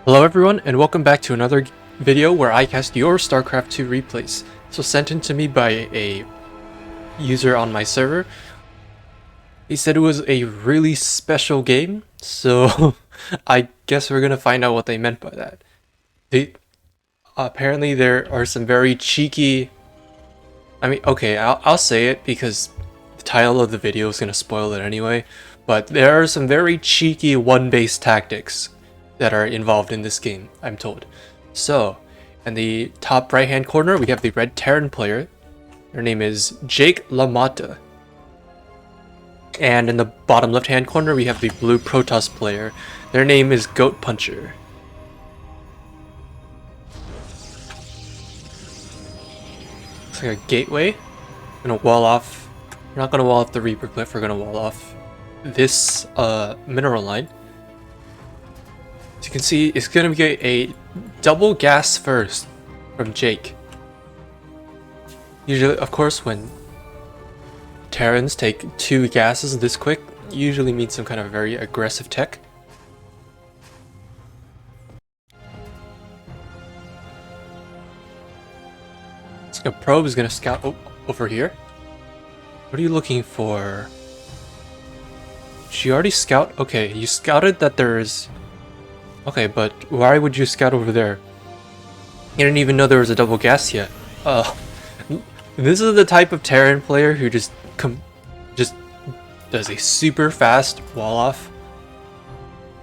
Hello everyone, and welcome back to another video where I cast your StarCraft 2 replays. So sent in to me by a user on my server. He said it was a really special game, so I guess we're gonna find out what they meant by that. Apparently there are some very cheeky... okay, I'll say it because the title of the video is gonna spoil it anyway, but there are some very cheeky one-base tactics that are involved in this game, I'm told. So, in the top right hand corner, we have the red Terran player. Their name is JakeLaMotta. And in the bottom left hand corner, we have the blue Protoss player. Their name is GoatPuncher. It's like a gateway. I'm gonna wall off. We're not gonna wall off the Reaper Cliff, we're gonna wall off this mineral line. As you can see, it's going to be a double gas first from Jake. Usually, of course, when Terrans take 2 gases this quick, usually means some kind of very aggressive tech. So a probe is going to scout over here. What are you looking for? Did she already scout? Okay, you scouted that there's... Okay, but why would you scout over there? You didn't even know there was a double gas yet. This is the type of Terran player who just does a super fast wall off.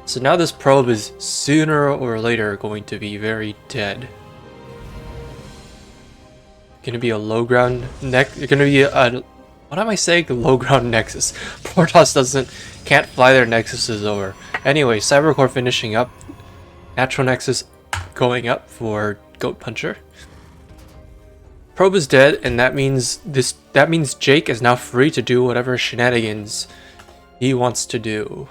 So now this probe is sooner or later going to be very dead. Gonna be a low ground gonna be a what am I saying? Low ground nexus. Protoss can't fly their nexuses over. Anyway, Cybercore finishing up. Natural Nexus going up for GoatPuncher. Probe is dead, and that means Jake is now free to do whatever shenanigans he wants to do.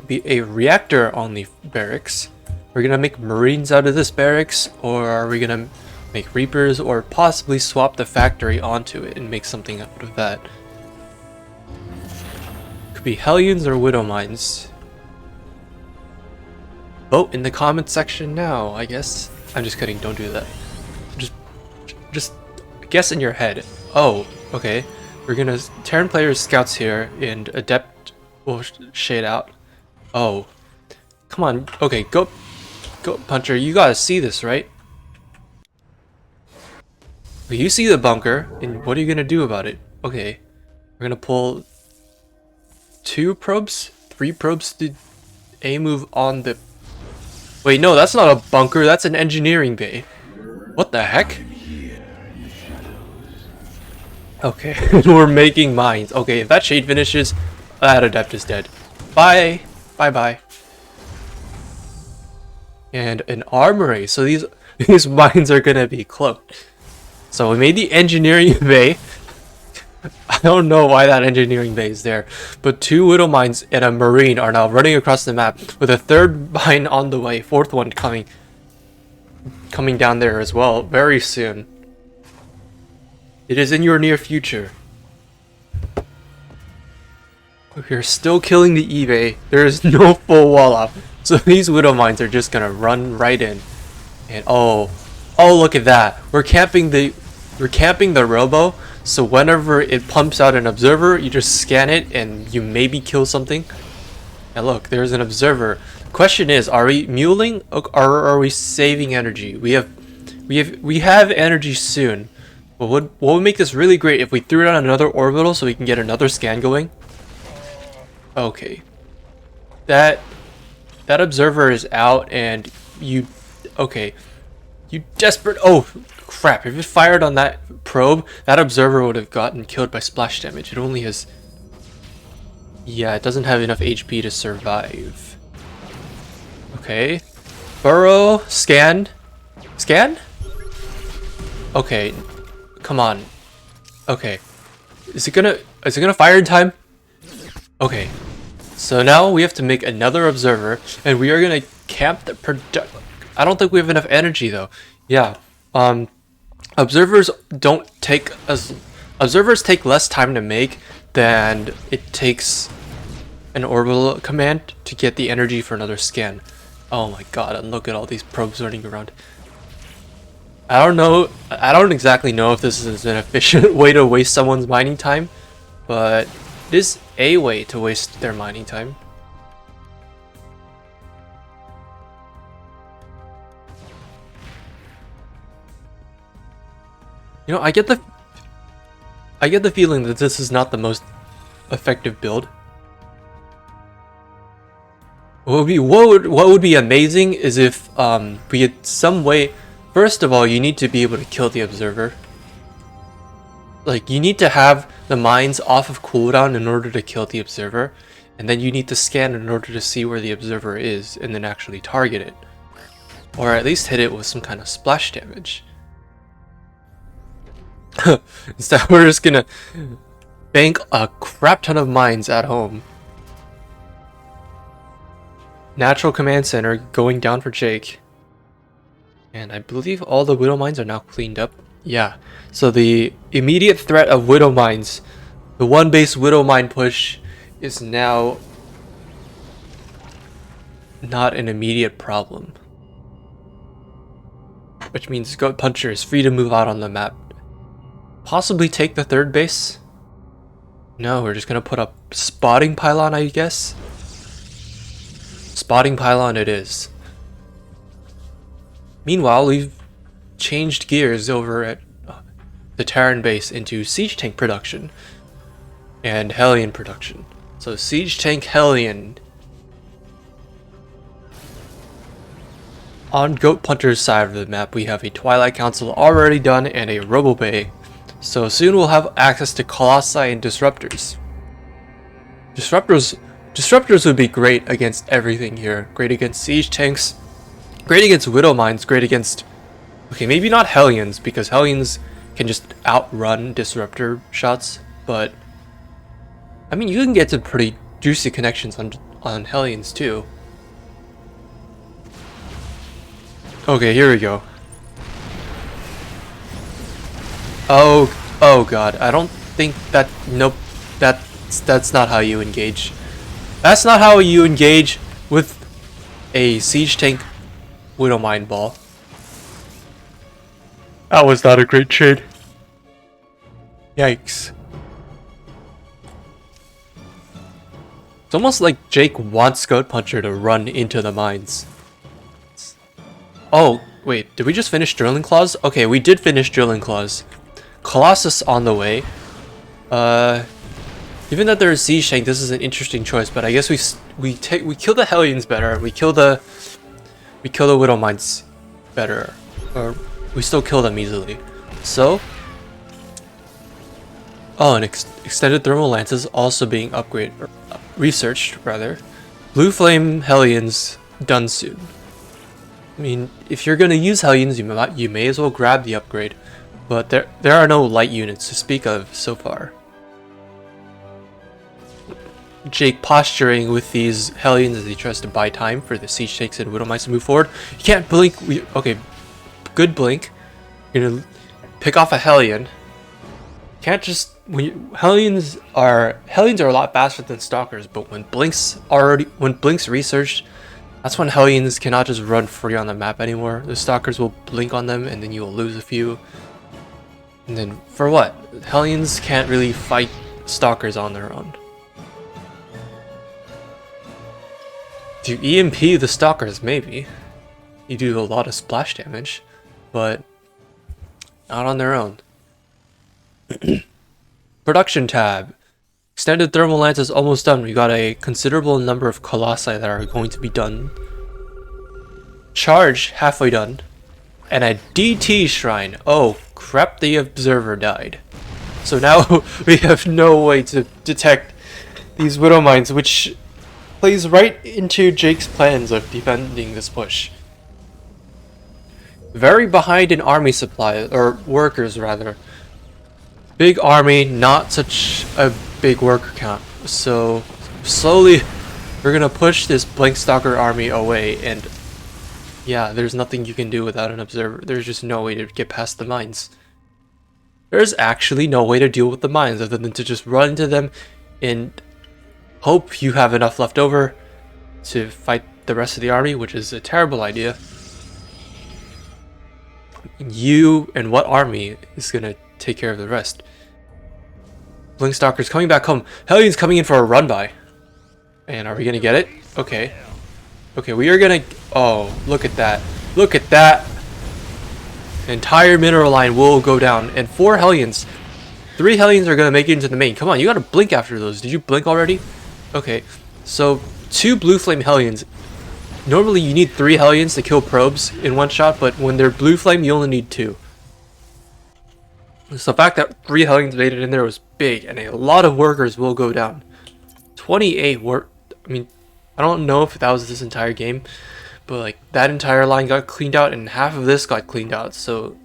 Be a reactor on the barracks. We're gonna make Marines out of this barracks, or are we gonna make Reapers, or possibly swap the factory onto it and make something out of that? Could be Hellions or Widow Mines. Vote in the comments section now, I guess. I'm just kidding, don't do that. Just guess in your head. Oh, okay. We're gonna Terran players scouts here and Adept will shade out. Oh. Come on, okay, GoatPuncher, you gotta see this, right? You see the bunker, and what are you gonna do about it? Okay. We're gonna pull 2 probes? 3 probes to A move on the... Wait, no, that's not a bunker, that's an engineering bay. What the heck? Okay, we're making mines. Okay, if that shade finishes, that Adept is dead. Bye! Bye-bye. And an armory, so these mines are gonna be cloaked. So we made the engineering bay. I don't know why that engineering bay is there, but 2 Widow Mines and a Marine are now running across the map with a 3rd mine on the way, 4th one coming down there as well very soon. It is in your near future. We're still killing the E-bay. There is no full wall up, so these Widow Mines are just gonna run right in. And oh look at that! We're camping the robo. So whenever it pumps out an observer, you just scan it and you maybe kill something. And look, there's an observer. Question is, are we muling or are we saving energy? We have energy soon. But what would make this really great if we threw down another orbital so we can get another scan going? Okay. That observer is out and you desperate. Oh crap, if it fired on that probe, that observer would have gotten killed by splash damage. It only has... Yeah, it doesn't have enough HP to survive. Okay. Burrow, scan. Scan? Okay. Come on. Okay. Is it gonna fire in time? Okay. So now we have to make another observer, and we are gonna camp the I don't think we have enough energy though. Yeah. Observers take less time to make than it takes an orbital command to get the energy for another scan. Oh my god, and look at all these probes running around. I don't know, I don't exactly know if this is an efficient way to waste someone's mining time, but it is a way to waste their mining time. You know, I get the feeling that this is not the most effective build. What would be amazing is if we had some way. First of all, you need to be able to kill the observer. Like, you need to have the mines off of cooldown in order to kill the observer, and then you need to scan in order to see where the observer is and then actually target it, or at least hit it with some kind of splash damage. Instead, we're just gonna bank a crap ton of mines at home. Natural command center going down for Jake. And I believe all the Widow mines are now cleaned up. Yeah, so the immediate threat of Widow mines, the one base Widow mine push, is now not an immediate problem. Which means GoatPuncher is free to move out on the map. Possibly take the third base? No, we're just gonna put up spotting pylon, I guess? Spotting pylon it is. Meanwhile, we've changed gears over at the Terran base into siege tank production and Hellion production. So siege tank Hellion. On GoatPuncher's side of the map, we have a Twilight Council already done and a Robo Bay. So soon we'll have access to Colossi and Disruptors. Disruptors would be great against everything here. Great against siege tanks. Great against Widow mines. Great against... Okay, maybe not Hellions, because Hellions can just outrun Disruptor shots. But... I mean, you can get some pretty juicy connections on Hellions too. Okay, here we go. Oh god, I don't think that... Nope, that's not how you engage. That's not how you engage with a siege tank Widow Mine ball. That was not a great trade. Yikes. It's almost like Jake wants GoatPuncher to run into the mines. Oh, wait, did we just finish Drilling Claws? Okay, we did finish Drilling Claws. Colossus on the way. Given that there is Siege Tank, this is an interesting choice, but I guess we kill the Hellions better. We kill the Widow Mines better, or we still kill them easily. So, oh, and extended thermal lances also being upgraded, or researched rather. Blue Flame Hellions done soon. I mean, if you're gonna use Hellions, you may as well grab the upgrade, but there are no light units to speak of so far. Jake posturing with these Hellions as he tries to buy time for the Siege Tanks and Widow Mines to move forward. You can't blink. Okay, good blink. You're gonna pick off a Hellion. Can't just Hellions are a lot faster than Stalkers, but when Blink's researched, that's when Hellions cannot just run free on the map anymore. The Stalkers will blink on them, and then you will lose a few. And then for what? Hellions can't really fight Stalkers on their own. If you EMP the Stalkers, maybe. You do a lot of splash damage, but not on their own. Production tab. Extended thermal lance is almost done. We got a considerable number of colossi that are going to be done. Charge, halfway done. And a DT shrine. Oh crap, the observer died. So now we have no way to detect these Widow Mines, which plays right into Jake's plans of defending this push. Very behind in army supply, or workers rather. Big army, not such a big worker count. So slowly we're gonna push this Blank Stalker army away, and yeah, there's nothing you can do without an observer. There's just no way to get past the mines. There's actually no way to deal with the mines other than to just run into them and hope you have enough left over to fight the rest of the army, which is a terrible idea. You and what army is gonna take care of the rest? Blink Stalker's coming back home. Hellions coming in for a run by. And are we gonna get it? Okay. Okay, we are gonna... Oh, look at that. Look at that. Entire mineral line will go down. And 4 Hellions. 3 Hellions are gonna make it into the main. Come on, you gotta blink after those. Did you blink already? Okay. So, 2 Blue Flame Hellions. Normally you need 3 Hellions to kill probes in one shot, but when they're Blue Flame, you only need 2. So the fact that 3 Hellions made it in there was big, and a lot of workers will go down. 28 work. I mean, I don't know if that was this entire game, but like that entire line got cleaned out, and half of this got cleaned out. So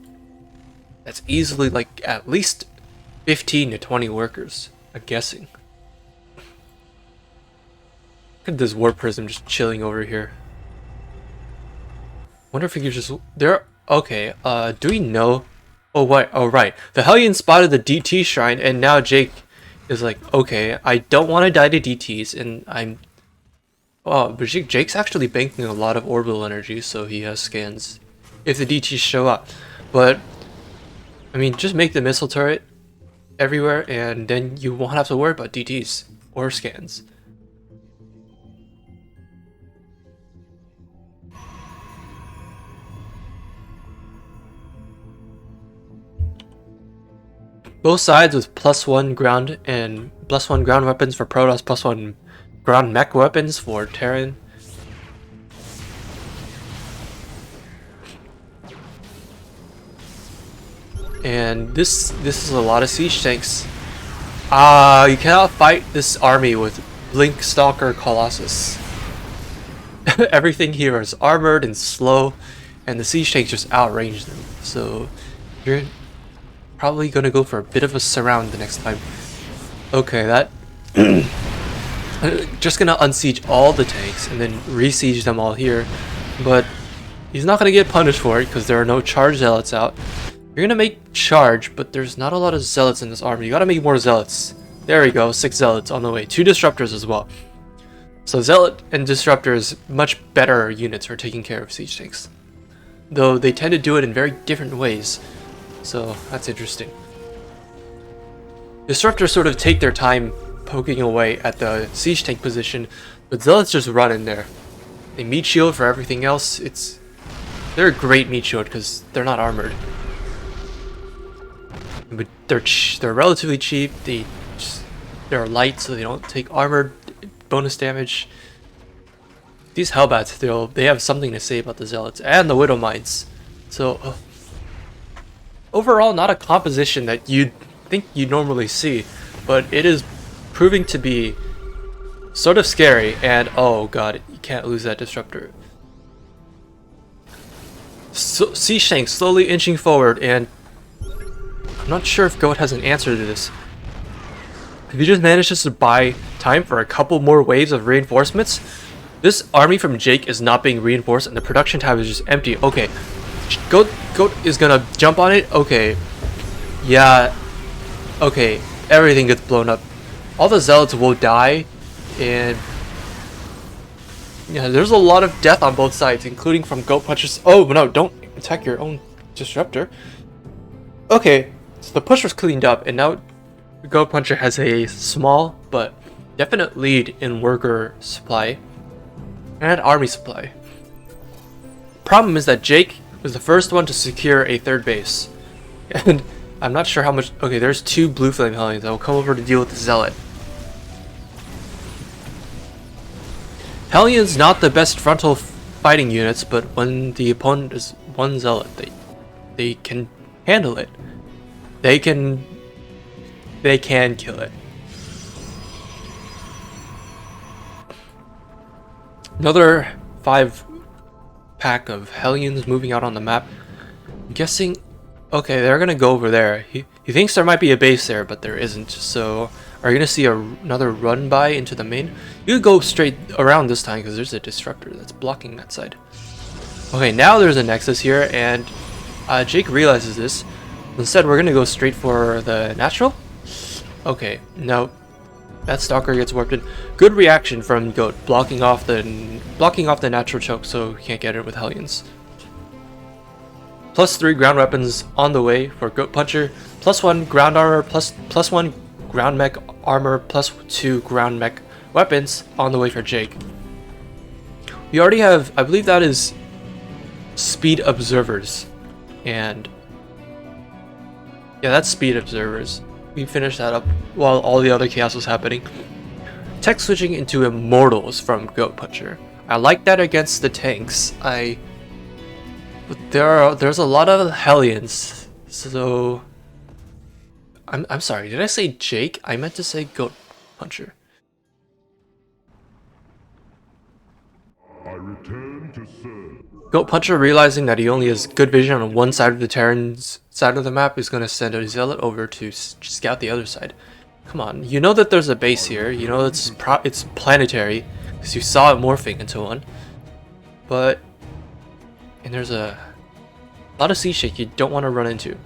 that's easily like at least 15 to 20 workers, I'm guessing. Look at this Warp Prism just chilling over here. Wonder if we could just there. Okay. Do we know? Oh, what? Oh, right. The Hellions spotted the DT shrine, and now Jake is like, okay, I don't want to die to DTs, and I'm... Oh, but Jake's actually banking a lot of orbital energy, so he has scans if the DTs show up. But, I mean, just make the missile turret everywhere, and then you won't have to worry about DTs or scans. Both sides with +1 ground and +1 ground weapons for Protoss, +1 ground mech weapons for Terran. And this is a lot of siege tanks. You cannot fight this army with Blink Stalker Colossus. Everything here is armored and slow, and the siege tanks just outrange them. So you're probably gonna go for a bit of a surround the next time. Okay, that just gonna unsiege all the tanks and then re-siege them all here, but he's not gonna get punished for it because there are no charge zealots out. You're gonna make charge, but there's not a lot of zealots in this army. You gotta make more zealots. There we go, 6 zealots on the way. 2 disruptors as well. So zealot and disruptors, much better units for taking care of siege tanks, though they tend to do it in very different ways. So that's interesting. Disruptors sort of take their time poking away at the siege tank position, but zealots just run in there. They meat shield for everything else. They're a great meat shield because they're not armored, but they're relatively cheap. They're light, so they don't take armored bonus damage. These Hellbats, they have something to say about the zealots and the Widow Mines. So. Overall, not a composition that you'd think you'd normally see, but it is proving to be sort of scary, and oh god, you can't lose that disruptor. So, siege tank slowly inching forward, and I'm not sure if Goat has an answer to this. If he just manages to buy time for a couple more waves of reinforcements, this army from Jake is not being reinforced, and the production tab is just empty. Okay. Goat is gonna jump on it. Okay. Yeah. Okay. Everything gets blown up. All the zealots will die. And yeah, there's a lot of death on both sides, including from GoatPunchers. Oh no, don't attack your own disruptor. Okay. So the push was cleaned up, and now GoatPuncher has a small but definite lead in worker supply and army supply. Problem is that Jake was the first one to secure a 3rd base, and I'm not sure how much. Okay, there's 2 Blue Flame Hellions that will come over to deal with the Zealot. Hellions not the best frontal fighting units, but when the opponent is 1 Zealot, they can handle it. They can kill it. Another 5 pack of Hellions moving out on the map. I'm guessing, okay, they're gonna go over there. He thinks there might be a base there, but there isn't. So are you gonna see another run by into the main? You could go straight around this time because there's a disruptor that's blocking that side. Okay, now there's a nexus here, and Jake realizes this. Instead, we're gonna go straight for the natural. Okay, no, that stalker gets warped in. Good reaction from Goat, blocking off the natural choke so he can't get it with Hellions. +3 ground weapons on the way for GoatPuncher. +1 ground armor, +1 ground mech armor, +2 ground mech weapons on the way for Jake. We already have, I believe that is speed observers, and yeah, that's speed observers. We finished that up while all the other chaos was happening. Tech switching into immortals from GoatPuncher. I like that against the tanks. But there's a lot of Hellions, so I'm sorry. Did I say Jake? I meant to say GoatPuncher. I return to serve. GoatPuncher, realizing that he only has good vision on one side of the Terran's side of the map, is going to send a zealot over to scout the other side. Come on, you know that there's a base here. You know it's planetary because you saw it morphing into one. But and there's a lot of sea shake you don't want to run into.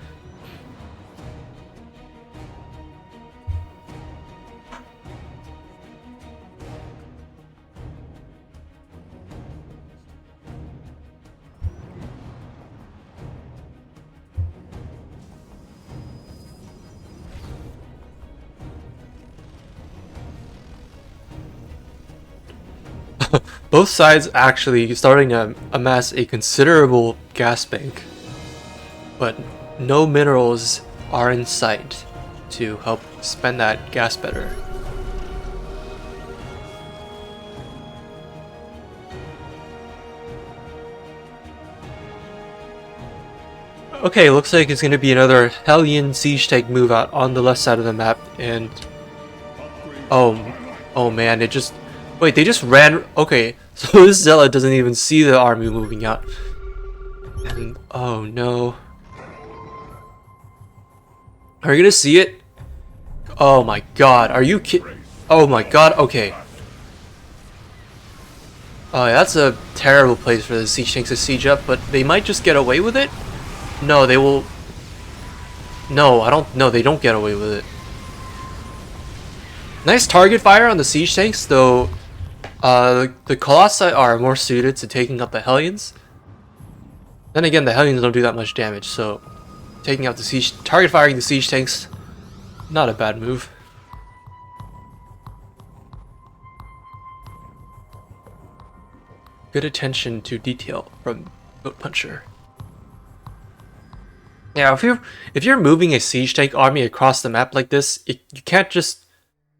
Both sides actually starting to amass a considerable gas bank, but no minerals are in sight to help spend that gas better. Okay, looks like it's going to be another Hellion siege tank move out on the left side of the map, and oh man, it just... Wait, they just ran... Okay, so this zealot doesn't even see the army moving out. And, oh no. Are you gonna see it? Oh my god, are you Oh my god, okay. Oh, yeah, that's a terrible place for the siege tanks to siege up, but they might just get away with it? No, they will... No, they don't get away with it. Nice target fire on the siege tanks, though. The Colossi are more suited to taking out the Hellions. Then again, the Hellions don't do that much damage, so taking out the siege, target firing the siege tanks, not a bad move. Good attention to detail from GoatPuncher. Yeah, if you're moving a siege tank army across the map like this, you can't just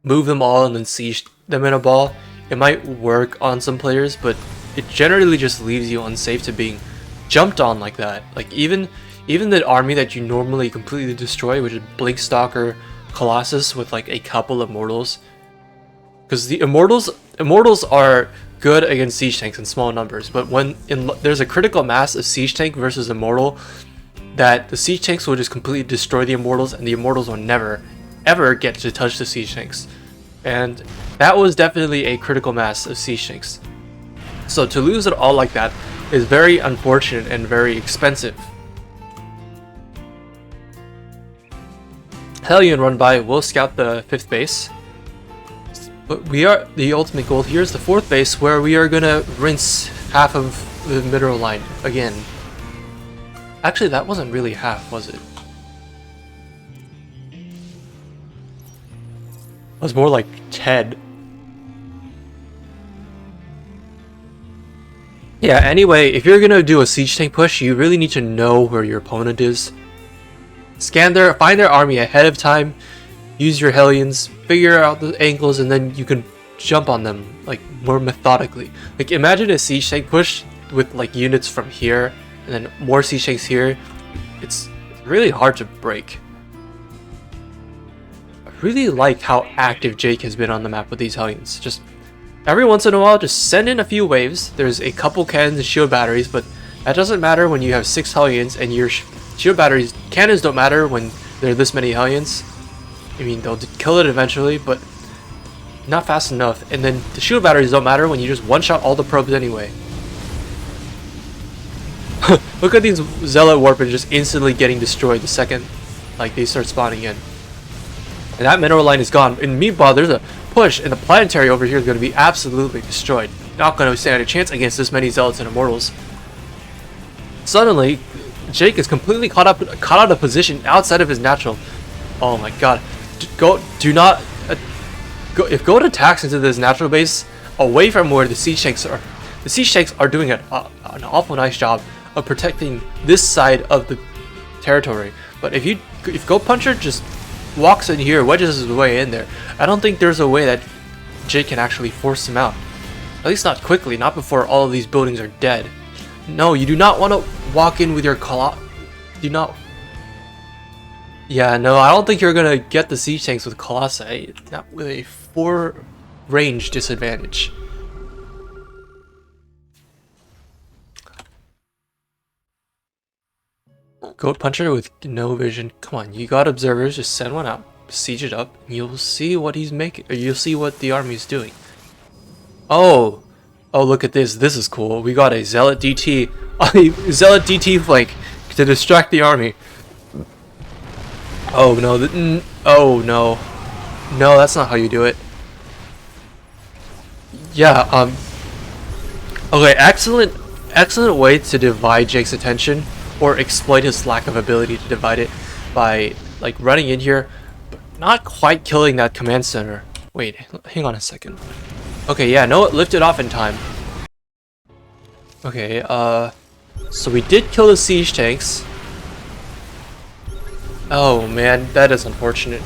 move them all and then siege them in a ball. It might work on some players, but it generally just leaves you unsafe to being jumped on like that. Like even the army that you normally completely destroy, which is Blinkstalker, Colossus with like a couple of immortals, because the immortals are good against siege tanks in small numbers, but when there's a critical mass of siege tank versus immortal, that the siege tanks will just completely destroy the immortals, and the immortals will never ever get to touch the siege tanks. And that was definitely a critical mass of siege tanks. So to lose it all like that is very unfortunate and very expensive. Hellion run by will scout the 5th base. But the ultimate goal here is the 4th base, where we are gonna rinse half of the mineral line again. Actually, that wasn't really half, was it? It was more like 10. Yeah, anyway, if you're gonna do a siege tank push, you really need to know where your opponent is. Find their army ahead of time, use your Hellions, figure out the angles, and then you can jump on them like more methodically. Like imagine a siege tank push with like units from here and then more siege tanks here. It's really hard to break. I really like how active Jake has been on the map with these Hellions. Just every once in a while, just send in a few waves. There's a couple cannons and shield batteries, but that doesn't matter when you have 6 Hellions, and your shield batteries, cannons don't matter when there are this many Hellions. I mean, they'll kill it eventually, but not fast enough. And then the shield batteries don't matter when you just one-shot all the probes anyway. Look at these Zealot Warpers just instantly getting destroyed the second like they start spawning in. And that mineral line is gone. And meanwhile, there's a push, and the planetary over here is going to be absolutely destroyed. Not going to stand a chance against this many zealots and immortals. Suddenly, Jake is completely caught out of position outside of his natural. Oh my god. If Goat attacks into this natural base away from where the siege tanks are, the siege tanks are doing an awful nice job of protecting this side of the territory. But if GoatPuncher just walks in here, wedges his way in there, I don't think there's a way that Jake can actually force him out. At least not quickly, not before all of these buildings are dead. No, you do not want to walk in with your Yeah, no, I don't think you're gonna get the siege tanks with Colossi, not with a 4 range disadvantage. GoatPuncher with no vision. Come on, you got observers, just send one out, siege it up, and you'll see what he's making, or you'll see what the army's doing. Oh, look at this. This is cool. We got a Zealot DT, a Zealot DT flank to distract the army. Oh no, oh no. No, that's not how you do it. Yeah, okay, excellent way to divide Jake's attention, or exploit his lack of ability to divide it by, like, running in here, but not quite killing that command center. Wait, hang on a second. Okay, yeah, no, it lifted off in time. Okay, so we did kill the siege tanks. Oh man, that is unfortunate.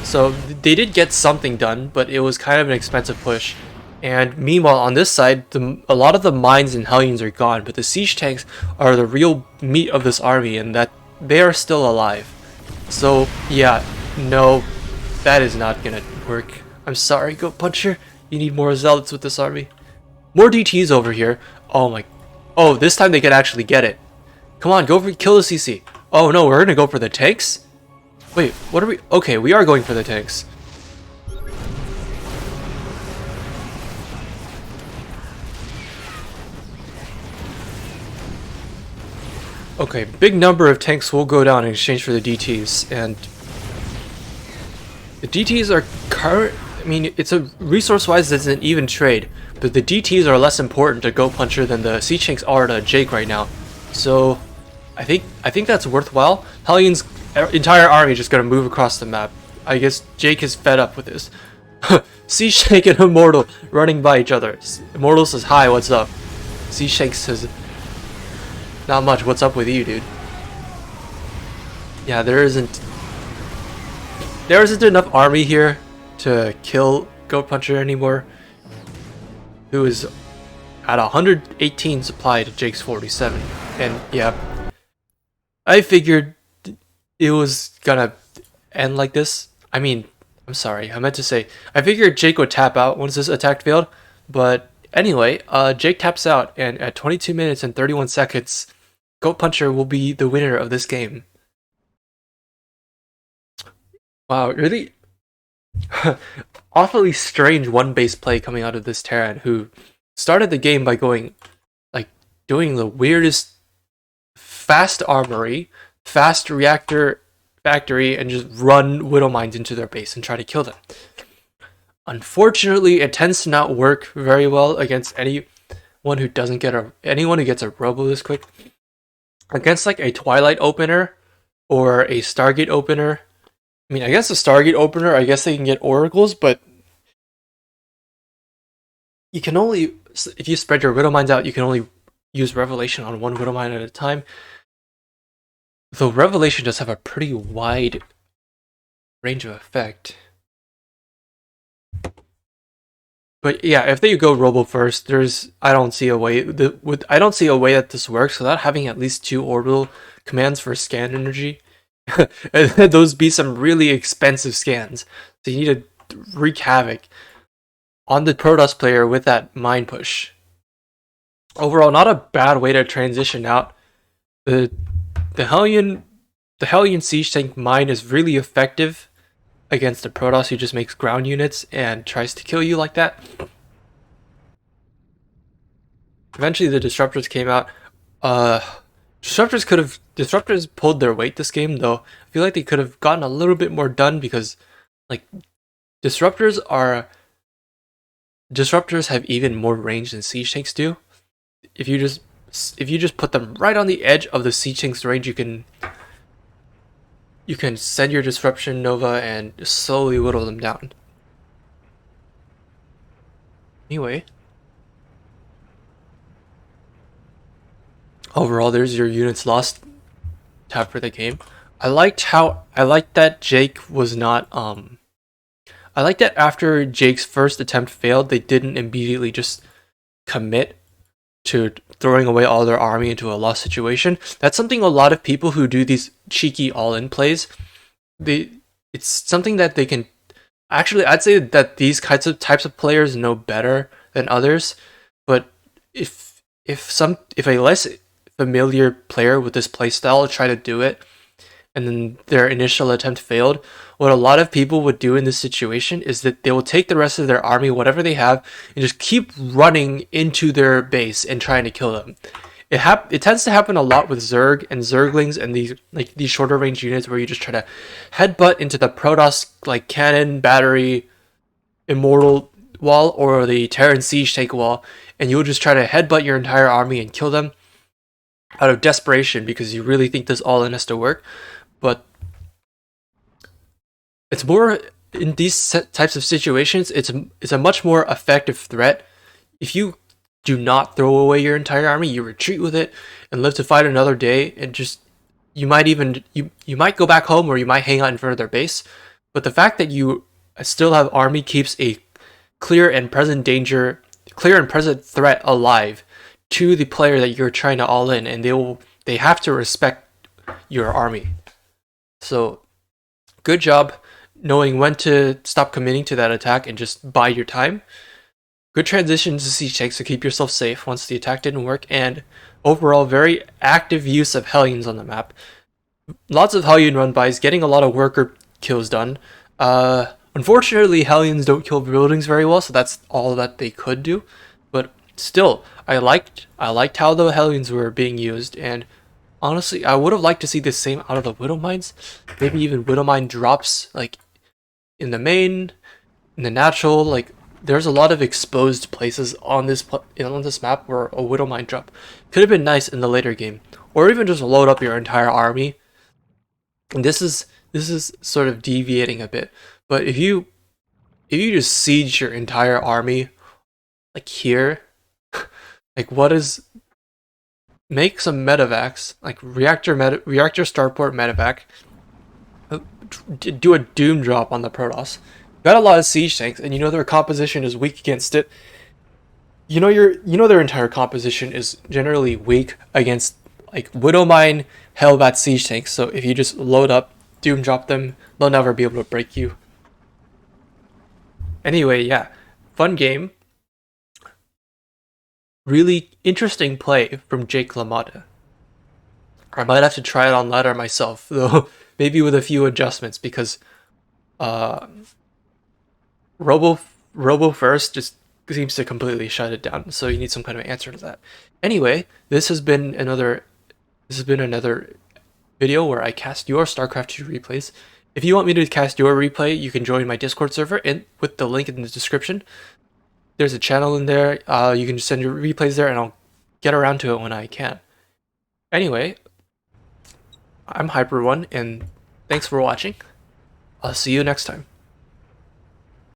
So they did get something done, but it was kind of an expensive push. And meanwhile, on this side, a lot of the mines and Hellions are gone, but the siege tanks are the real meat of this army, and that they are still alive. So yeah, no, that is not gonna work. I'm sorry, GoatPuncher. You need more zealots with this army. More DTs over here. Oh my. Oh, this time they can actually get it. Come on, kill the CC. Oh no, we're gonna go for the tanks? Wait, what are we? Okay, we are going for the tanks. Okay, big number of tanks will go down in exchange for the DTs, and the DTs are I mean, it's a resource-wise, it's an even trade, but the DTs are less important to GoatPuncher than the siege tanks are to Jake right now. So, I think that's worthwhile. Hellions' entire army is just gonna move across the map. I guess Jake is fed up with this. Siege tank and Immortal running by each other. Immortal says, "Hi, what's up?" Siege tank says, "Not much. What's up with you, dude?" Yeah, there isn't enough army here to kill GoatPuncher anymore, who is at 118 supply to Jake's 47. And yeah, I figured it was gonna end like this. I mean, I'm sorry, I meant to say, I figured Jake would tap out once this attack failed, but anyway, Jake taps out, and at 22 minutes and 31 seconds, GoatPuncher will be the winner of this game. Wow, really awfully strange one-base play coming out of this Terran, who started the game by going, like, doing the weirdest fast armory, fast reactor factory, and just run Widow Mines into their base and try to kill them. Unfortunately, it tends to not work very well against anyone who gets a robo this quick. Against like a Twilight opener or a Stargate opener, I mean, I guess a Stargate opener, I guess they can get oracles, but you can only, if you spread your Widow Mines out, you can only use Revelation on one Widow Mine at a time. Though Revelation does have a pretty wide range of effect. But yeah, if they go Robo first, I don't see a way that this works without having at least 2 orbital commands for scan energy. And those be some really expensive scans. So you need to wreak havoc on the Protoss player with that mine push. Overall, not a bad way to transition out. The Hellion siege tank mine is really effective against a Protoss who just makes ground units and tries to kill you like that. Eventually the Disruptors came out. Disruptors pulled their weight this game, though. I feel like they could have gotten a little bit more done because, like, disruptors have even more range than siege tanks do. If you just put them right on the edge of the siege tank's range, you can send your disruption nova and slowly whittle them down. Anyway, overall, there's your units lost tab for the game. I liked that Jake was not I like that after Jake's first attempt failed, they didn't immediately just commit to throwing away all their army into a lost situation. That's something a lot of people who do these cheeky all-in plays, it's something that they can actually, I'd say that these types of players know better than others. But if a less familiar player with this playstyle try to do it, and then their initial attempt failed, what a lot of people would do in this situation is that they will take the rest of their army, whatever they have, and just keep running into their base and trying to kill them. It tends to happen a lot with Zerg and Zerglings and these shorter range units where you just try to headbutt into the Protoss like cannon, battery, immortal wall or the Terran siege tank wall, and you'll just try to headbutt your entire army and kill them out of desperation because you really think this all-in has to work. But it's more in these types of situations, it's a much more effective threat if you do not throw away your entire army. You retreat with it and live to fight another day, and just you might go back home or you might hang out in front of their base. But the fact that you still have army keeps a clear and present threat alive to the player that you're trying to all in, and they have to respect your army. So good job knowing when to stop committing to that attack and just bide your time. Good transition to siege tanks to keep yourself safe once the attack didn't work, and overall very active use of Hellions on the map. Lots of Hellion run-bys, getting a lot of worker kills done. Unfortunately, Hellions don't kill buildings very well, so that's all that they could do. But still, I liked how the Hellions were being used, and honestly, I would have liked to see the same out of the Widow Mines. Maybe even Widow Mine drops, like, in the main, in the natural, like, there's a lot of exposed places on this map where a Widow Mine drop could have been nice in the later game. Or even just load up your entire army. And this is sort of deviating a bit. But if you just siege your entire army, like here, like make some medevacs, like reactor starport medevac, do a doom drop on the Protoss. Got a lot of siege tanks, and you know their composition is weak against it. You know their entire composition is generally weak against like Widow Mine, Hellbat siege tanks. So if you just load up, doom drop them, they'll never be able to break you. Anyway, yeah, fun game. Really interesting play from JakeLaMotta. I might have to try it on ladder myself, though maybe with a few adjustments, because Robo first just seems to completely shut it down, so you need some kind of answer to that. Anyway, this has been another video where I cast your StarCraft 2 replays. If you want me to cast your replay, you can join my Discord server with the link in the description. There's a channel in there. You can just send your replays there, and I'll get around to it when I can. Anyway, I'm Hyper1, and thanks for watching. I'll see you next time.